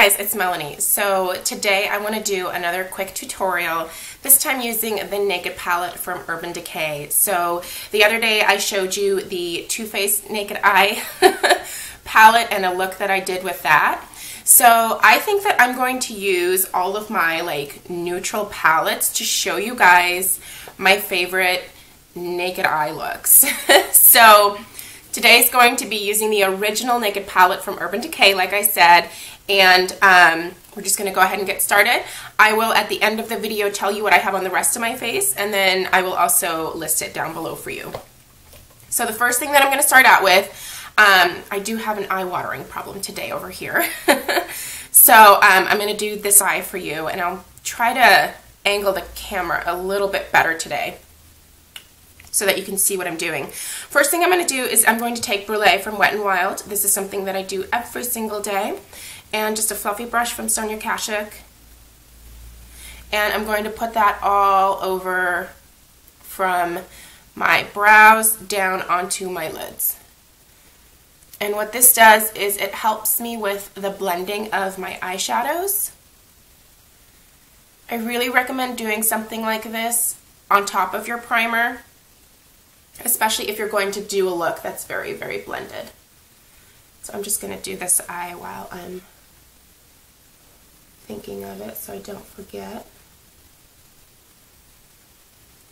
guys, it's Melanie. So today I want to do another quick tutorial, this time using the Naked palette from Urban Decay. So the other day I showed you the Too Faced Naked Eye palette and a look that I did with that. So I think that I'm going to use all of my neutral palettes to show you guys my favorite naked eye looks. So today's going to be using the original Naked palette from Urban Decay, like I said, and we're just going to go ahead and get started. I will, at the end of the video, tell you what I have on the rest of my face, and then I will also list it down below for you. So the first thing that I'm going to start out with, I do have an eye watering problem today over here. So I'm going to do this eye for you, and I'll try to angle the camera a little bit better today so that you can see what I'm doing. First thing I'm going to do is I'm going to take Brulee from Wet n Wild. This is something that I do every single day. And just a fluffy brush from Sonia Kashuk. And I'm going to put that all over from my brows down onto my lids. And what this does is it helps me with the blending of my eyeshadows. I really recommend doing something like this on top of your primer, especially if you're going to do a look that's very, very blended. So I'm just going to do this eye while I'm thinking of it so I don't forget.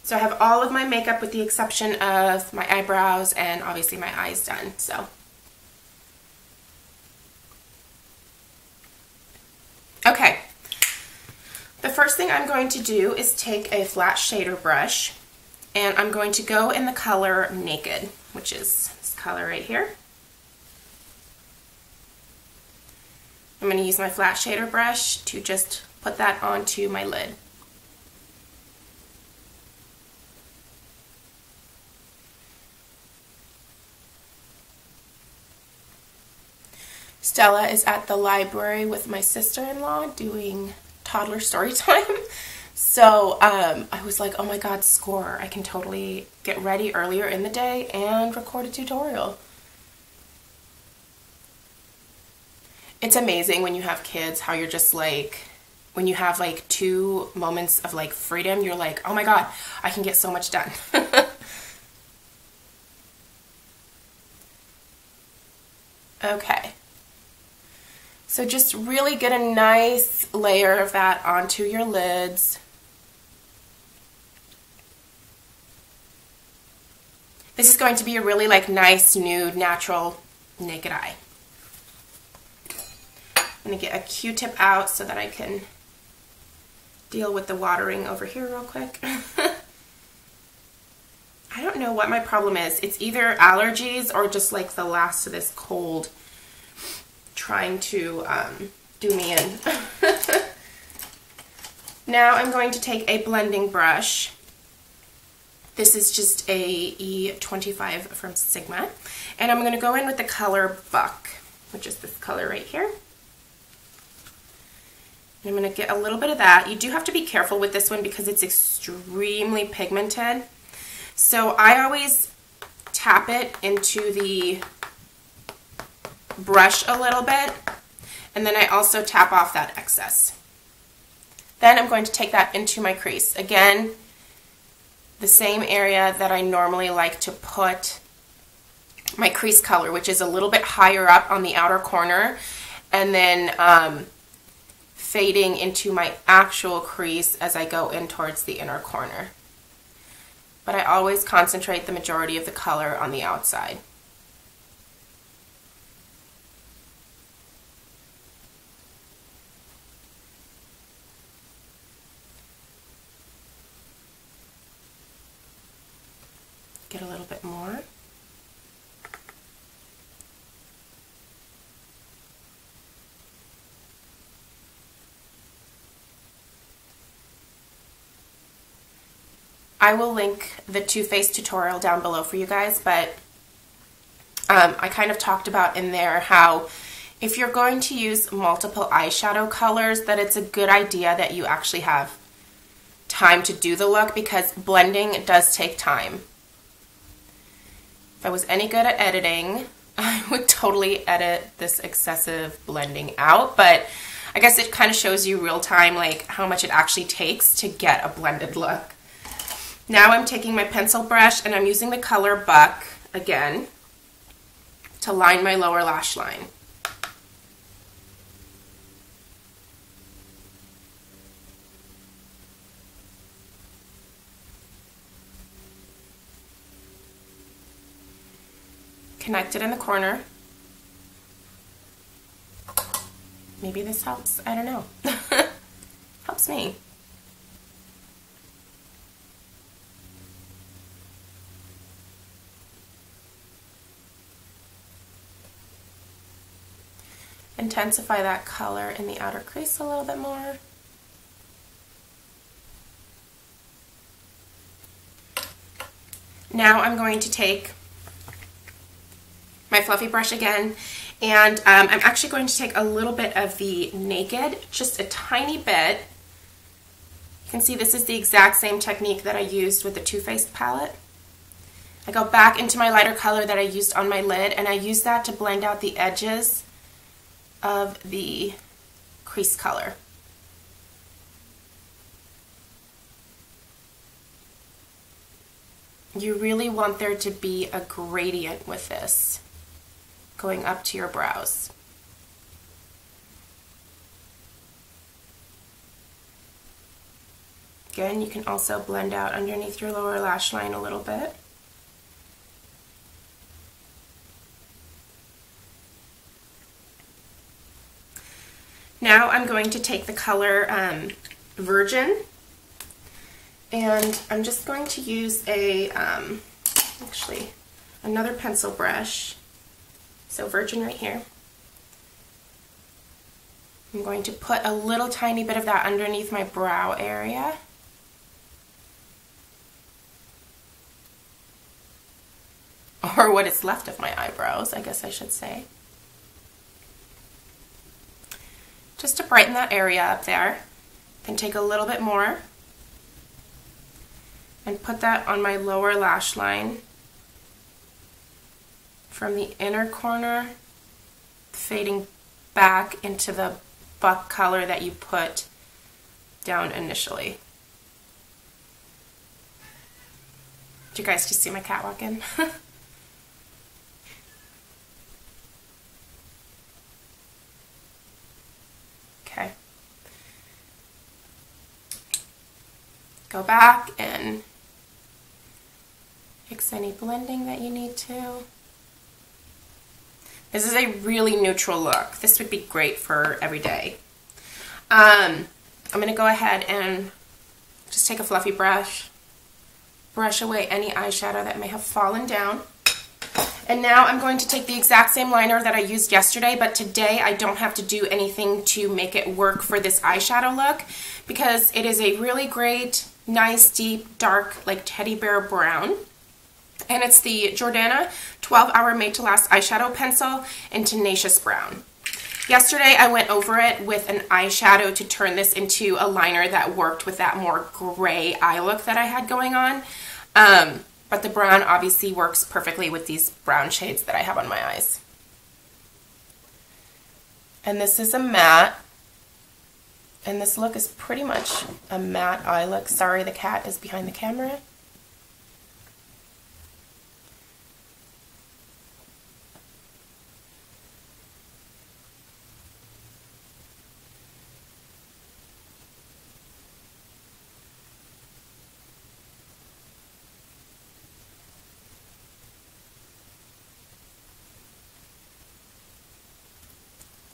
So I have all of my makeup with the exception of my eyebrows and obviously my eyes done. So okay, the first thing I'm going to do is take a flat shader brush, and I'm going to go in the color Naked, which is this color right here. I'm going to use my flat shader brush to just put that onto my lid. Stella is at the library with my sister-in-law doing toddler story time. So I was like, oh my god, score. I can totally get ready earlier in the day and record a tutorial. It's amazing when you have kids how you're just when you have 2 moments of freedom, you're like, oh my god, I can get so much done. Okay. So just really get a nice layer of that onto your lids. This is going to be a really nice, nude, natural naked eye. I'm going to get a Q-tip out so that I can deal with the watering over here real quick. I don't know what my problem is. It's either allergies or just the last of this cold trying to do me in. Now I'm going to take a blending brush. This is just a E25 from Sigma. And I'm going to go in with the color Buck, which is this color right here. I'm going to get a little bit of that. You do have to be careful with this one because it's extremely pigmented. So I always tap it into the brush a little bit, and then I also tap off that excess. Then I'm going to take that into my crease. Again, the same area that I normally like to put my crease color, which is a little bit higher up on the outer corner, and then fading into my actual crease as I go in towards the inner corner. But I always concentrate the majority of the color on the outside. Get a little bit more. I will link the Too Faced tutorial down below for you guys, but I kind of talked about in there how if you're going to use multiple eyeshadow colors, that it's a good idea that you actually have time to do the look because blending does take time. If I was any good at editing, I would totally edit this excessive blending out, but I guess it kind of shows you real time like how much it actually takes to get a blended look. Now I'm taking my pencil brush and I'm using the color Buck again to line my lower lash line. Connect it in the corner. Maybe this helps. I don't know. Helps me. Intensify that color in the outer crease a little bit more. Now I'm going to take my fluffy brush again, and I'm actually going to take a little bit of the Naked, just a tiny bit. You can see this is the exact same technique that I used with the Too Faced palette. I go back into my lighter color that I used on my lid, and I use that to blend out the edges of the crease color. You really want there to be a gradient with this going up to your brows. Again, you can also blend out underneath your lower lash line a little bit. Now I'm going to take the color Virgin, and I'm just going to use a, actually, another pencil brush. So Virgin right here. I'm going to put a little tiny bit of that underneath my brow area. Or what is left of my eyebrows, I guess I should say. Just to brighten that area up there. Then take a little bit more and put that on my lower lash line from the inner corner, fading back into the Buck color that you put down initially. Did you guys just see my cat walk in? Okay. Go back and fix any blending that you need to. This is a really neutral look. This would be great for every day. I'm going to go ahead and just take a fluffy brush, brush away any eyeshadow that may have fallen down. And now I'm going to take the exact same liner that I used yesterday, but today I don't have to do anything to make it work for this eyeshadow look because it is a really great, nice, deep, dark, like teddy bear brown. And it's the Jordana 12-Hour Made to Last eyeshadow pencil in Tenacious Brown. Yesterday I went over it with an eyeshadow to turn this into a liner that worked with that more gray eye look that I had going on. But the brown obviously works perfectly with these brown shades that I have on my eyes. And this is a matte. And this look is pretty much a matte eye look. Sorry, the cat is behind the camera.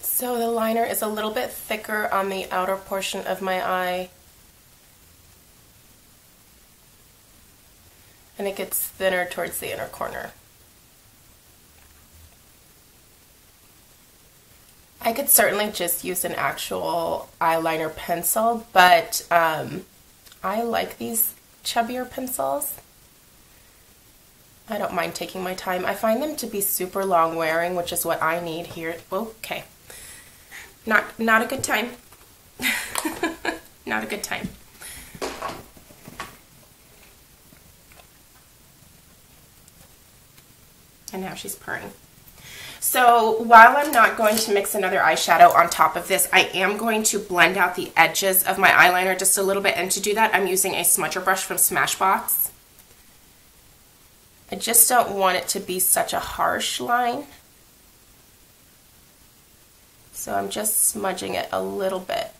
So the liner is a little bit thicker on the outer portion of my eye, and it gets thinner towards the inner corner. I could certainly just use an actual eyeliner pencil, but I like these chubbier pencils. I don't mind taking my time. I find them to be super long wearing, which is what I need here. Okay. Not a good time. Not a good time. And now she's purring. So while I'm not going to mix another eyeshadow on top of this, I am going to blend out the edges of my eyeliner just a little bit, and to do that I'm using a smudger brush from Smashbox. I just don't want it to be such a harsh line, so I'm just smudging it a little bit.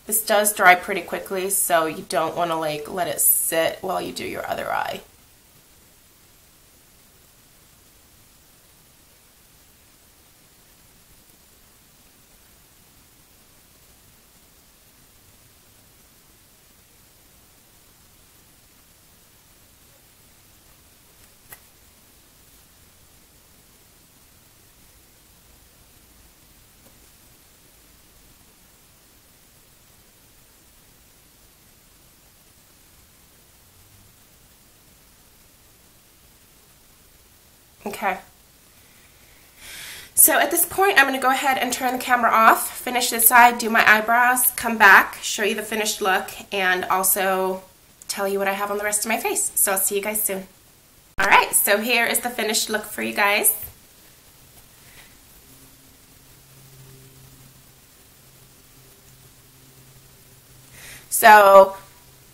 This does dry pretty quickly, so you don't want to like let it sit while you do your other eye. Okay. So at this point, I'm going to go ahead and turn the camera off, finish this side, do my eyebrows, come back, show you the finished look, and also tell you what I have on the rest of my face. So I'll see you guys soon. Alright, so here is the finished look for you guys. So,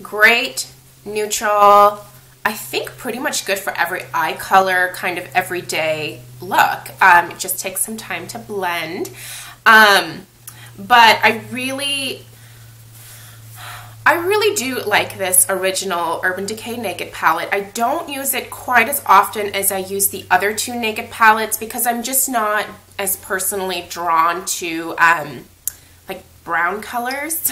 great, neutral, I think pretty much good for every eye color, kind of everyday look. It just takes some time to blend. But I really do like this original Urban Decay Naked palette. I don't use it quite as often as I use the other two Naked palettes because I'm just not as personally drawn to like brown colors.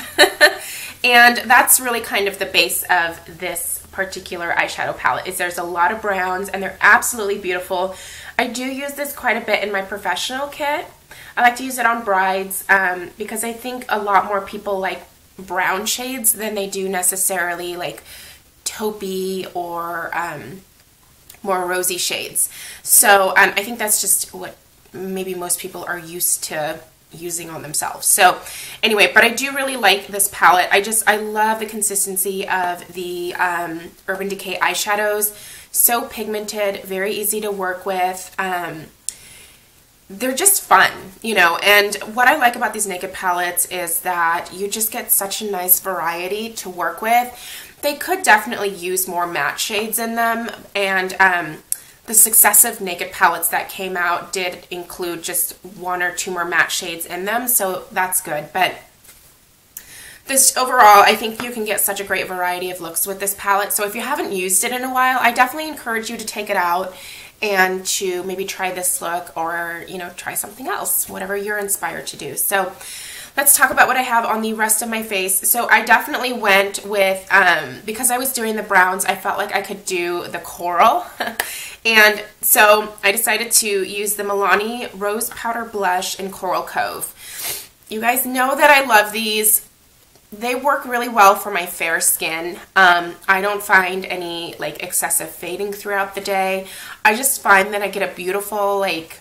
And that's really kind of the base of this particular eyeshadow palette, is there's a lot of browns and they're absolutely beautiful. I do use this quite a bit in my professional kit. I like to use it on brides because I think a lot more people like brown shades than they do necessarily like taupey or more rosy shades. So I think that's just what maybe most people are used to using on themselves. So anyway, but I do really like this palette. I love the consistency of the Urban Decay eyeshadows. So pigmented, very easy to work with. They're just fun, you know, and what I like about these Naked palettes is that you just get such a nice variety to work with. They could definitely use more matte shades in them, and the successive Naked palettes that came out did include just one or two more matte shades in them, so that's good. But this overall, I think you can get such a great variety of looks with this palette. So if you haven't used it in a while, I definitely encourage you to take it out and to maybe try this look, or, you know, try something else, whatever you're inspired to do. So let's talk about what I have on the rest of my face. So I definitely went with, because I was doing the browns, I felt like I could do the coral. And so I decided to use the Milani Rose Powder Blush in Coral Cove. You guys know that I love these. They work really well for my fair skin. I don't find any like excessive fading throughout the day. I just find that I get a beautiful like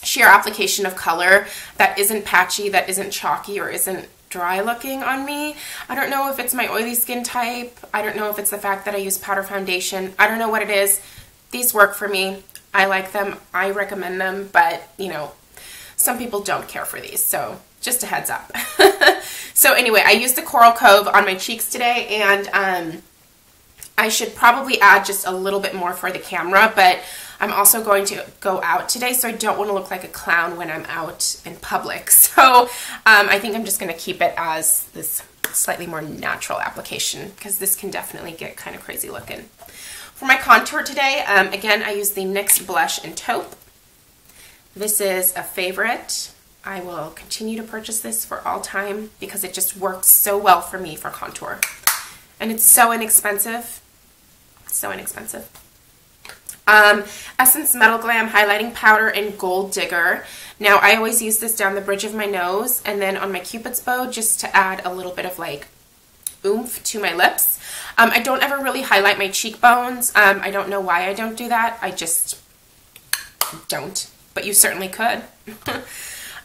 sheer application of color that isn't patchy, that isn't chalky, or isn't dry looking on me. I don't know if it's my oily skin type. I don't know if it's the fact that I use powder foundation. I don't know what it is. These work for me. I like them. I recommend them, but you know, some people don't care for these, so just a heads up. So anyway, I used the Coral Cove on my cheeks today, and I should probably add just a little bit more for the camera, but I'm also going to go out today, so I don't want to look like a clown when I'm out in public. So I think I'm just going to keep it as this slightly more natural application, because this can definitely get kind of crazy looking. For my contour today, again, I use the NYX blush in Taupe. This is a favorite. I will continue to purchase this for all time because it just works so well for me for contour. And it's so inexpensive. So inexpensive. Essence Metal Glam Highlighting Powder in Gold Digger. Now, I always use this down the bridge of my nose and then on my Cupid's bow just to add a little bit of like oomph to my lips. I don't ever really highlight my cheekbones. I don't know why I don't do that. I just don't. But you certainly could.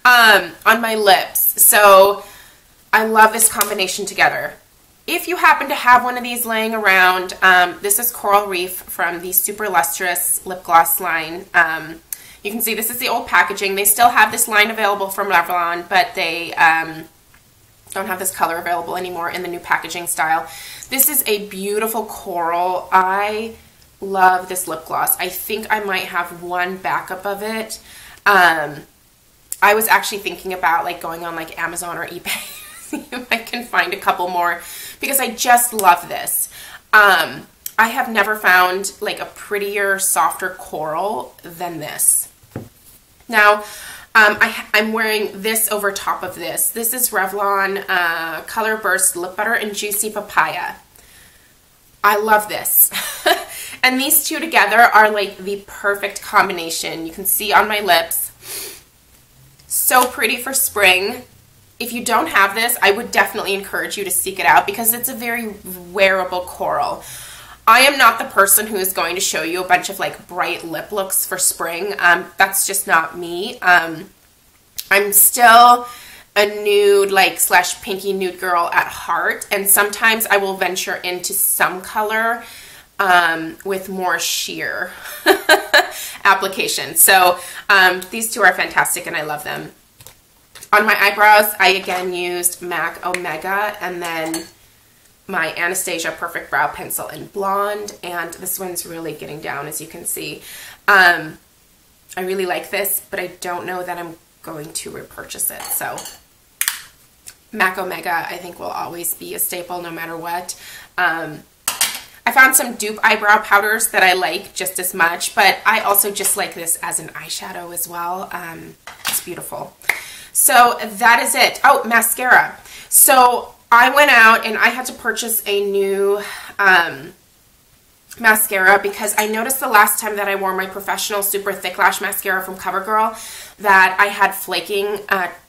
On my lips. So I love this combination together. If you happen to have one of these laying around, this is Coral Reef from the Super Lustrous lip gloss line. You can see this is the old packaging. They still have this line available from Revlon, but they don't have this color available anymore in the new packaging style. This is a beautiful coral. I love this lip gloss. I think I might have one backup of it. I was actually thinking about like going on like Amazon or eBay, see if I can find a couple more, because I just love this. I have never found like a prettier, softer coral than this. Now, I'm wearing this over top of this. This is Revlon Color Burst Lip Butter and Juicy Papaya. I love this. And these two together are like the perfect combination. You can see on my lips. So pretty for spring. If you don't have this, I would definitely encourage you to seek it out because it's a very wearable coral. I am not the person who is going to show you a bunch of like bright lip looks for spring. That's just not me. I'm still a nude like / pinky nude girl at heart, and sometimes I will venture into some color with more sheer application. So these two are fantastic and I love them. On my eyebrows, I again used MAC Omega and then my Anastasia Perfect Brow Pencil in Blonde, and this one's really getting down, as you can see. I really like this, but I don't know that I'm going to repurchase it. So MAC Omega I think will always be a staple no matter what. I found some dupe eyebrow powders that I like just as much, but I also just like this as an eyeshadow as well. It's beautiful. So that is it. Oh, mascara. So I went out and I had to purchase a new mascara because I noticed the last time that I wore my professional super thick lash mascara from CoverGirl that I had flaking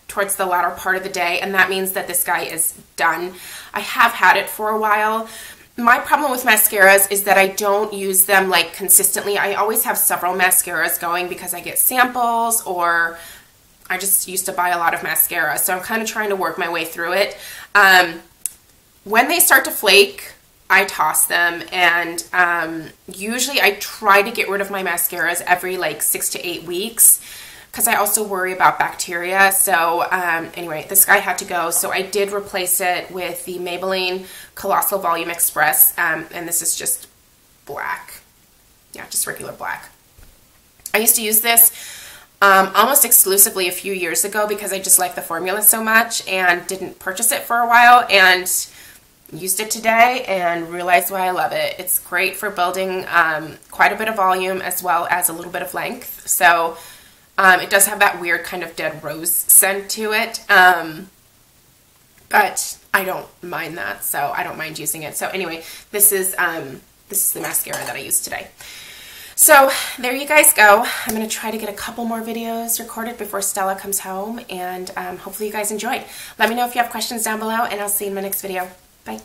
towards the latter part of the day, and that means that this guy is done. I have had it for a while. My problem with mascaras is that I don't use them like consistently. I always have several mascaras going because I get samples, or I just used to buy a lot of mascara, so I'm kind of trying to work my way through it. When they start to flake, I toss them, and usually I try to get rid of my mascaras every like 6 to 8 weeks because I also worry about bacteria. So anyway, this guy had to go, so I did replace it with the Maybelline Colossal Volume Express, and this is just black. Yeah, just regular black. I used to use this almost exclusively a few years ago because I just like the formula so much and didn't purchase it for a while, and used it today and realized why I love it. It's great for building quite a bit of volume as well as a little bit of length. So it does have that weird kind of dead rose scent to it, but I don't mind that, so I don't mind using it. So anyway, this is the mascara that I used today. So there you guys go. I'm going to try to get a couple more videos recorded before Stella comes home, and hopefully you guys enjoyed. Let me know if you have questions down below, and I'll see you in my next video. Bye.